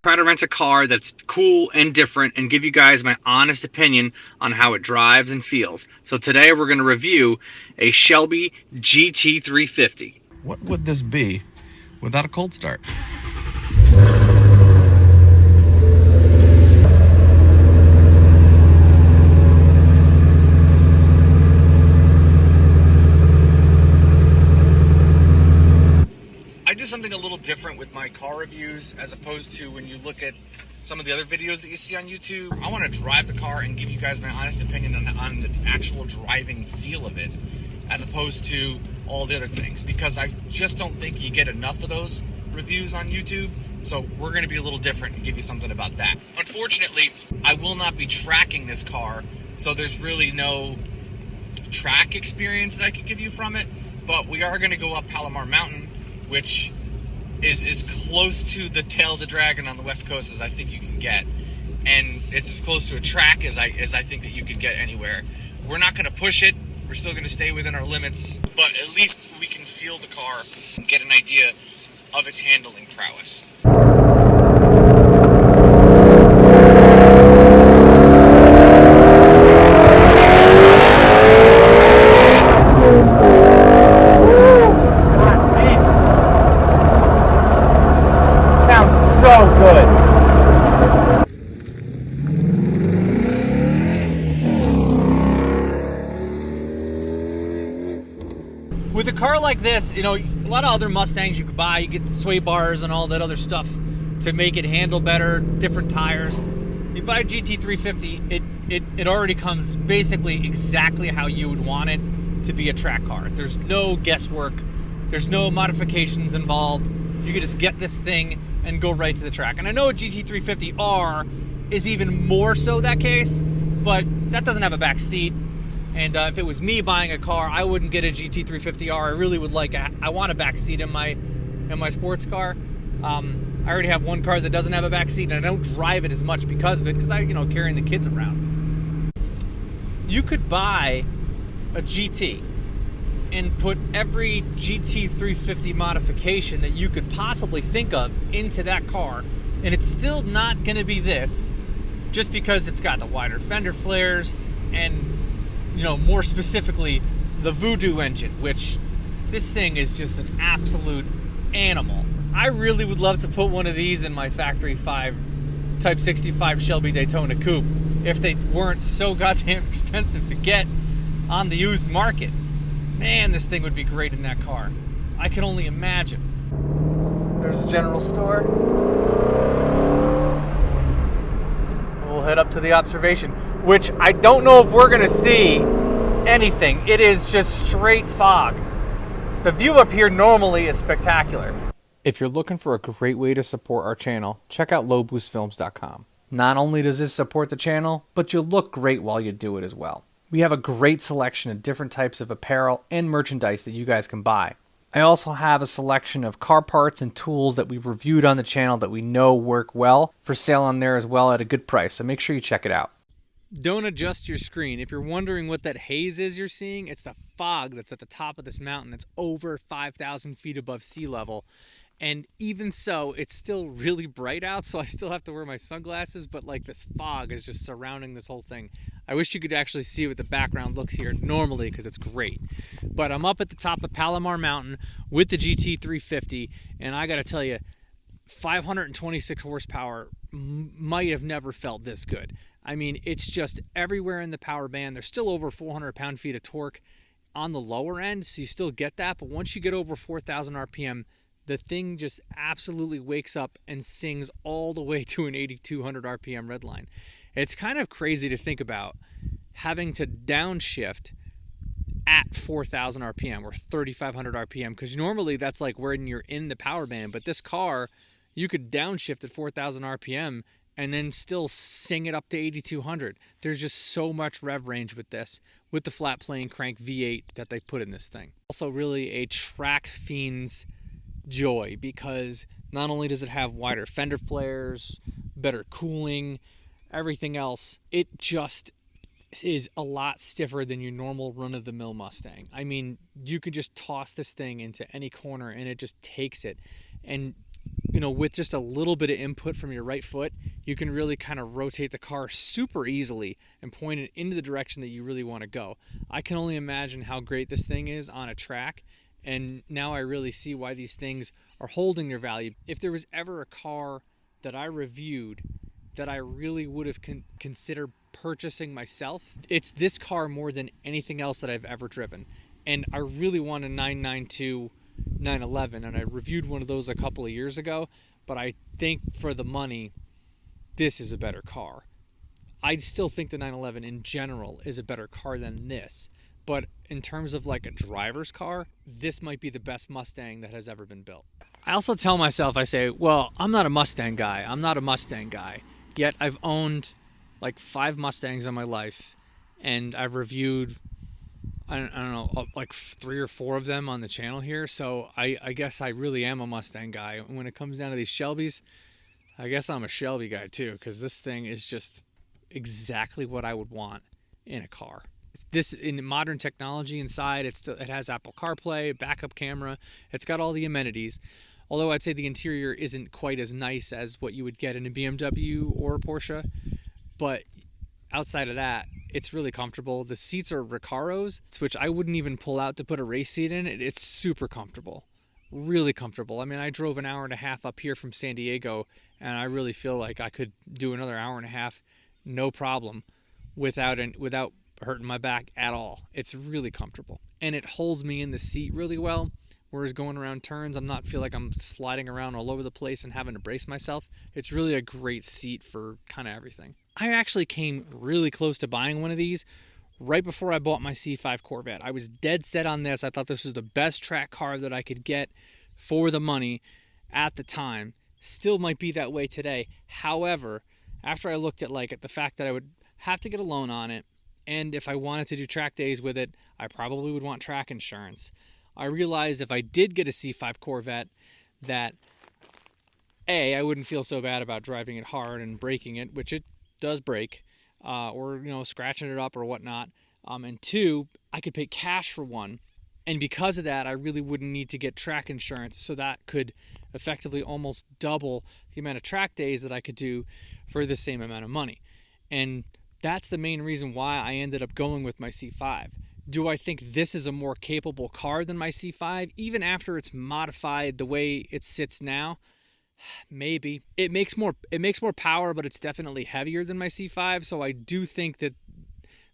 Try to rent a car that's cool and different and give you guys my honest opinion on how it drives and feels. So today we're going to review a Shelby GT350. What would this be without a cold start? I do something a little different with my car reviews as opposed to when you look at some of the other videos that you see on YouTube. I want to drive the car and give you guys my honest opinion on the actual driving feel of it as opposed to all the other things, because I just don't think you get enough of those reviews on YouTube. So we're going to be a little different and give you something about that. Unfortunately, I will not be tracking this car, so there's really no track experience that I could give you from it, but we are going to go up Palomar Mountain, which is as close to the tail of the dragon on the West Coast as I think you can get, and it's as close to a track as I think that you could get anywhere. We're not going to push it. We're still going to stay within our limits, but at least we can feel the car and get an idea of its handling prowess. With a car like this, you know, a lot of other Mustangs you could buy, you get the sway bars and all that other stuff to make it handle better, different tires. You buy a GT350, it already comes basically exactly how you would want it to be a track car. There's no guesswork, there's no modifications involved. You can just get this thing and go right to the track. And I know a GT350R is even more so that case, but that doesn't have a back seat. And if it was me buying a car, I wouldn't get a GT350R. I really would I want a back seat in my sports car. I already have one car that doesn't have a back seat, and I don't drive it as much because of it, because I, carrying the kids around. You could buy a GT and put every GT350 modification that you could possibly think of into that car, and it's still not going to be this, just because it's got the wider fender flares and, more specifically, the Voodoo engine, which this thing is just an absolute animal. I really would love to put one of these in my Factory 5 Type 65 Shelby Daytona Coupe if they weren't so goddamn expensive to get on the used market. Man, this thing would be great in that car. I can only imagine. There's a general store. We'll head up to the observation, which I don't know if we're going to see anything. It is just straight fog. The view up here normally is spectacular. If you're looking for a great way to support our channel, check out lowboostfilms.com. Not only does this support the channel, but you'll look great while you do it as well. We have a great selection of different types of apparel and merchandise that you guys can buy. I also have a selection of car parts and tools that we've reviewed on the channel that we know work well for sale on there as well at a good price, so make sure you check it out. Don't adjust your screen. If you're wondering what that haze is you're seeing, it's the fog that's at the top of this mountain that's over 5,000 feet above sea level. And even so, it's still really bright out, so I still have to wear my sunglasses, but like this fog is just surrounding this whole thing. I wish you could actually see what the background looks here normally, because it's great. But I'm up at the top of Palomar Mountain with the GT350, and I gotta tell you, 526 horsepower might have never felt this good. I mean, it's just everywhere in the power band. There's still over 400 pound-feet of torque on the lower end, so you still get that, but once you get over 4,000 RPM, the thing just absolutely wakes up and sings all the way to an 8,200 RPM redline. It's kind of crazy to think about having to downshift at 4,000 RPM or 3,500 RPM, because normally that's like when you're in the power band, but this car, you could downshift at 4,000 RPM and then still sing it up to 8,200. There's just so much rev range with this, with the flat plane crank V8 that they put in this thing. Also really a track fiend's joy, because not only does it have wider fender flares, better cooling, everything else, it just is a lot stiffer than your normal run-of-the-mill Mustang. I mean, you could just toss this thing into any corner and it just takes it. And you know, with just a little bit of input from your right foot, you can really kind of rotate the car super easily and point it into the direction that you really want to go. I can only imagine how great this thing is on a track, and now I really see why these things are holding their value. If there was ever a car that I reviewed that I really would have considered purchasing myself, it's this car more than anything else that I've ever driven. And I really want a 992 911, and I reviewed one of those a couple of years ago, but I think for the money, this is a better car. I still think the 911 in general is a better car than this, but in terms of like a driver's car, this might be the best Mustang that has ever been built. I also tell myself, I say, well, I'm not a Mustang guy. Yet I've owned like 5 Mustangs in my life, and I've reviewed, I don't know, like 3 or 4 of them on the channel here. So I guess I really am a Mustang guy. When it comes down to these Shelbys, I guess I'm a Shelby guy too, because this thing is just exactly what I would want in a car. This, in modern technology inside, it has Apple CarPlay, backup camera. It's got all the amenities. Although I'd say the interior isn't quite as nice as what you would get in a BMW or a Porsche. But outside of that, it's really comfortable. The seats are Recaros, which I wouldn't even pull out to put a race seat in. It's super comfortable. Really comfortable. I mean, I drove an hour and a half up here from San Diego, and I really feel like I could do another hour and a half, no problem, without hurting my back at all. It's really comfortable. And it holds me in the seat really well. Whereas going around turns, I'm not feel like I'm sliding around all over the place and having to brace myself. It's really a great seat for kind of everything. I actually came really close to buying one of these right before I bought my C5 Corvette. I was dead set on this. I thought this was the best track car that I could get for the money at the time. Still might be that way today. However, after I looked at the fact that I would have to get a loan on it, and if I wanted to do track days with it, I probably would want track insurance. I realized if I did get a C5 Corvette that I wouldn't feel so bad about driving it hard and breaking it, which it does break, or scratching it up or whatnot. And 2, I could pay cash for one, and because of that, I really wouldn't need to get track insurance. So that could effectively almost double the amount of track days that I could do for the same amount of money. And that's the main reason why I ended up going with my C5. Do I think this is a more capable car than my C5, even after it's modified the way it sits now? Maybe. It makes more power, but it's definitely heavier than my C5, so I do think that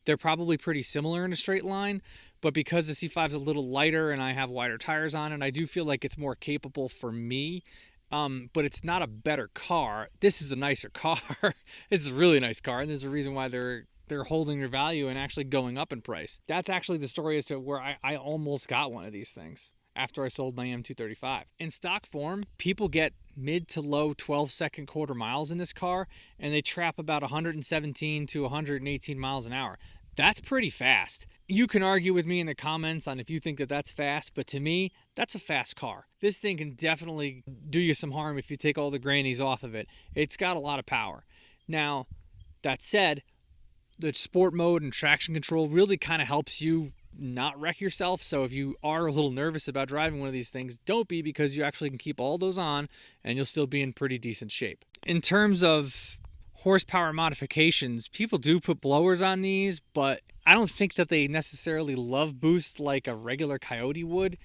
they're probably pretty similar in a straight line, but because the C5 is a little lighter and I have wider tires on it, I do feel like it's more capable for me. But it's not a better car. This is a nicer car. This is a really nice car, and there's a reason why they're holding their value and actually going up in price. That's actually the story as to where I almost got one of these things after I sold my M235. In stock form, people get mid to low 12-second quarter miles in this car, and they trap about 117 to 118 miles an hour. That's pretty fast. You can argue with me in the comments on if you think that that's fast, but to me, that's a fast car. This thing can definitely do you some harm if you take all the grannies off of it. It's got a lot of power. Now, that said, the sport mode and traction control really kind of helps you not wreck yourself. So if you are a little nervous about driving one of these things, don't be, because you actually can keep all those on and you'll still be in pretty decent shape. In terms of horsepower modifications, people do put blowers on these, but I don't think that they necessarily love boost like a regular Coyote would.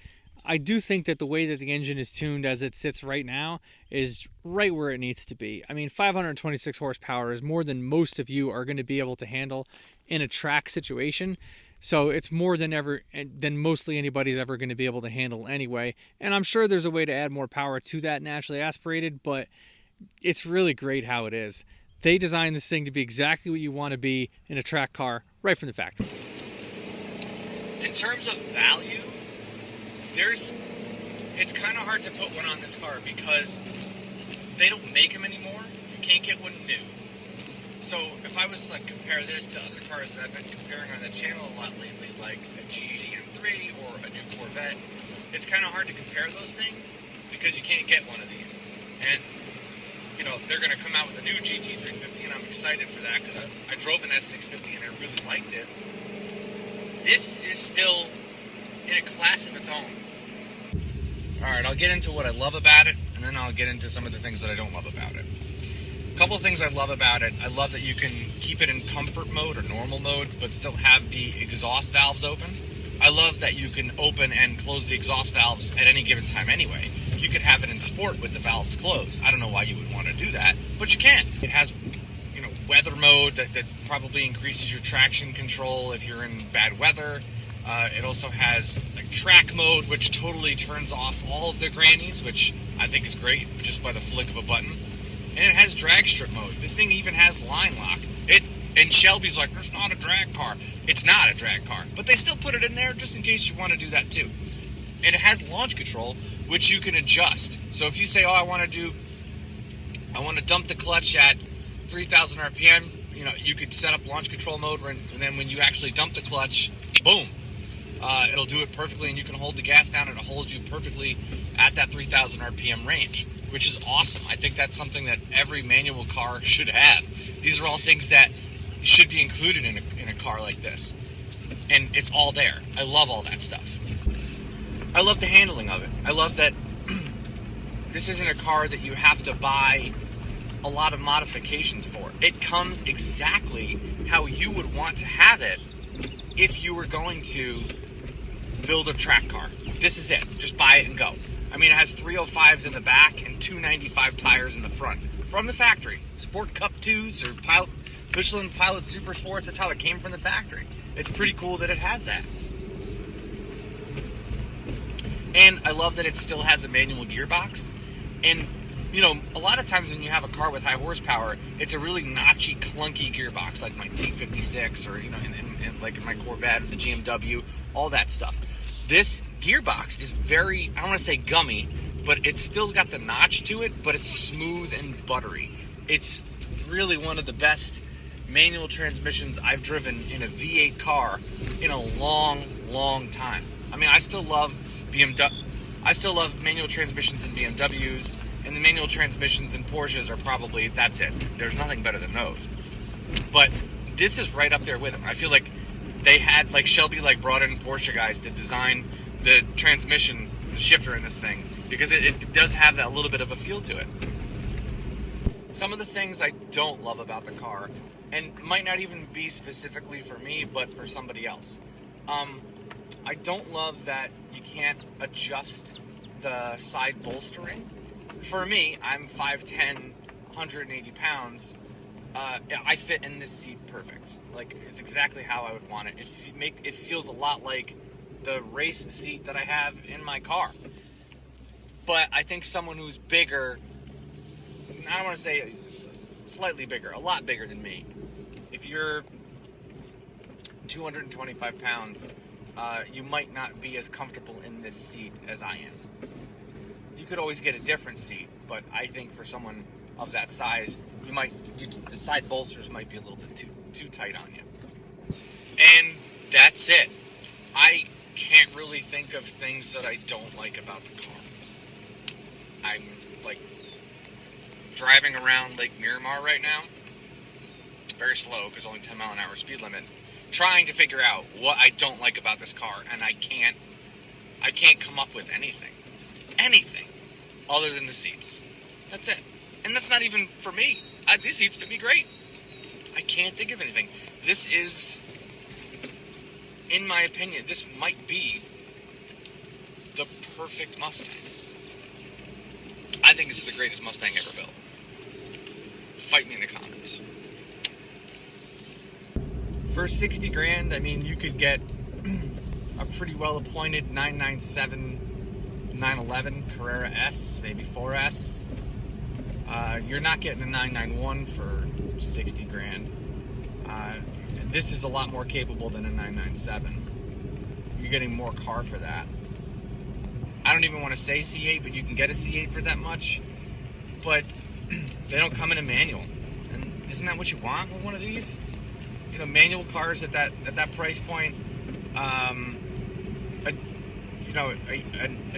I do think that the way that the engine is tuned as it sits right now is right where it needs to be. I mean, 526 horsepower is more than most of you are going to be able to handle in a track situation. So it's more than mostly anybody's ever going to be able to handle anyway. And I'm sure there's a way to add more power to that naturally aspirated, but it's really great how it is. They designed this thing to be exactly what you want to be in a track car right from the factory. In terms of value, it's kind of hard to put one on this car because they don't make them anymore. You can't get one new. So if I was to compare this to other cars that I've been comparing on the channel a lot lately, like a G80 M3 or a new Corvette, it's kind of hard to compare those things because you can't get one of these. And they're going to come out with a new GT350, and I'm excited for that because I drove an S650 and I really liked it. This is still in a class of its own. Alright, I'll get into what I love about it, and and then I'll get into some of the things that I don't love about it. A couple of things I love about it. I love that you can keep it in comfort mode or normal mode, but still have the exhaust valves open. I love that you can open and close the exhaust valves at any given time anyway. You could have it in sport with the valves closed. I don't know why you would want to do that, but you can. It has, weather mode that probably increases your traction control if you're in bad weather. It also has like track mode, which totally turns off all of the grannies, which I think is great just by the flick of a button. And it has drag strip mode. This thing even has line lock. And Shelby's like, there's not a drag car. It's not a drag car, but they still put it in there just in case you want to do that too. And it has launch control, which you can adjust. So if you say, I want to dump the clutch at 3,000 RPM, you could set up launch control mode, and then when you actually dump the clutch, boom, it'll do it perfectly, and you can hold the gas down, and it'll hold you perfectly at that 3,000 RPM range, which is awesome. I think that's something that every manual car should have. These are all things that should be included in a car like this, and it's all there. I love all that stuff. I love the handling of it. I love that this isn't a car that you have to buy a lot of modifications for. It comes exactly how you would want to have it if you were going to build a track car. This is it. Just buy it and go. I mean, it has 305s in the back and 295 tires in the front. From the factory. Sport Cup 2s or Michelin Pilot Super Sports, that's how it came from the factory. It's pretty cool that it has that. And I love that it still has a manual gearbox. And, a lot of times when you have a car with high horsepower, it's a really notchy, clunky gearbox, like my T56 or, like in my Corvette or the GMW, all that stuff. This gearbox is very, I don't want to say gummy, but it's still got the notch to it, but it's smooth and buttery. It's really one of the best manual transmissions I've driven in a V8 car in a long, long time. I mean, I still love manual transmissions in BMWs, and the manual transmissions in Porsches are probably, that's it. There's nothing better than those. But this is right up there with them. I feel like they had, Shelby brought in Porsche guys to design the transmission, the shifter in this thing, because it does have that little bit of a feel to it. Some of the things I don't love about the car, and might not even be specifically for me, but for somebody else. I don't love that you can't adjust the side bolstering. For me, I'm 5'10", 180 pounds. I fit in this seat perfect. It's exactly how I would want it. It feels a lot like the race seat that I have in my car. But I think someone who's bigger, I don't want to say slightly bigger, a lot bigger than me. If you're 225 pounds, you might not be as comfortable in this seat as I am. You could always get a different seat, but I think for someone of that size, the side bolsters might be a little bit too tight on you. And that's it. I can't really think of things that I don't like about the car. I'm driving around Lake Miramar right now. It's very slow because only 10 mile an hour speed limit. Trying to figure out what I don't like about this car, and I can't come up with anything other than the seats. That's it. And that's not even for me. These seats fit me great. I can't think of anything. This is, in my opinion, this might be the perfect Mustang. I think it's the greatest Mustang ever built. Fight me in the comments. For 60 grand, I mean, you could get a pretty well-appointed 997 911 Carrera S, maybe 4S. You're not getting a 991 for 60 grand. This is a lot more capable than a 997. You're getting more car for that. I don't even want to say C8, but you can get a C8 for that much. But they don't come in a manual. And isn't that what you want with one of these? Manual cars at that price point. A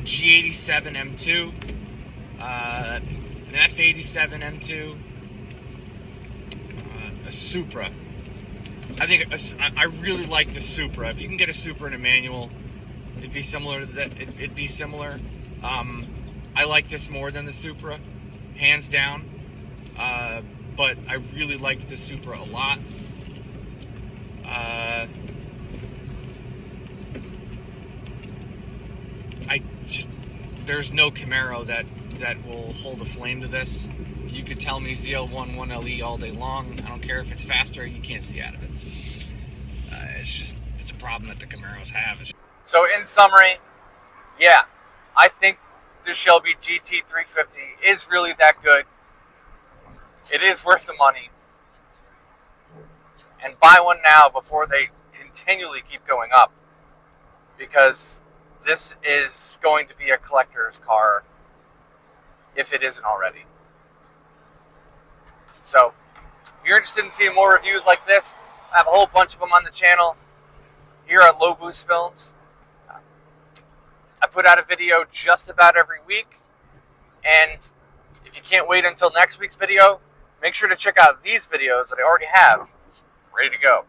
G87 M2, an F87 M2, a Supra. I really like the Supra. If you can get a Supra in a manual, it'd be similar to that. It'd be similar. I like this more than the Supra, hands down. But I really liked the Supra a lot. There's no Camaro that will hold a flame to this. You could tell me ZL1 1LE all day long. I don't care if it's faster, you can't see out of it. It's a problem that the Camaros have. So in summary, yeah, I think the Shelby GT350 is really that good. It is worth the money. And buy one now before they continually keep going up, because this is going to be a collector's car if it isn't already. So, if you're interested in seeing more reviews like this, I have a whole bunch of them on the channel here at Low Boost Films. I put out a video just about every week, and if you can't wait until next week's video, make sure to check out these videos that I already have ready to go.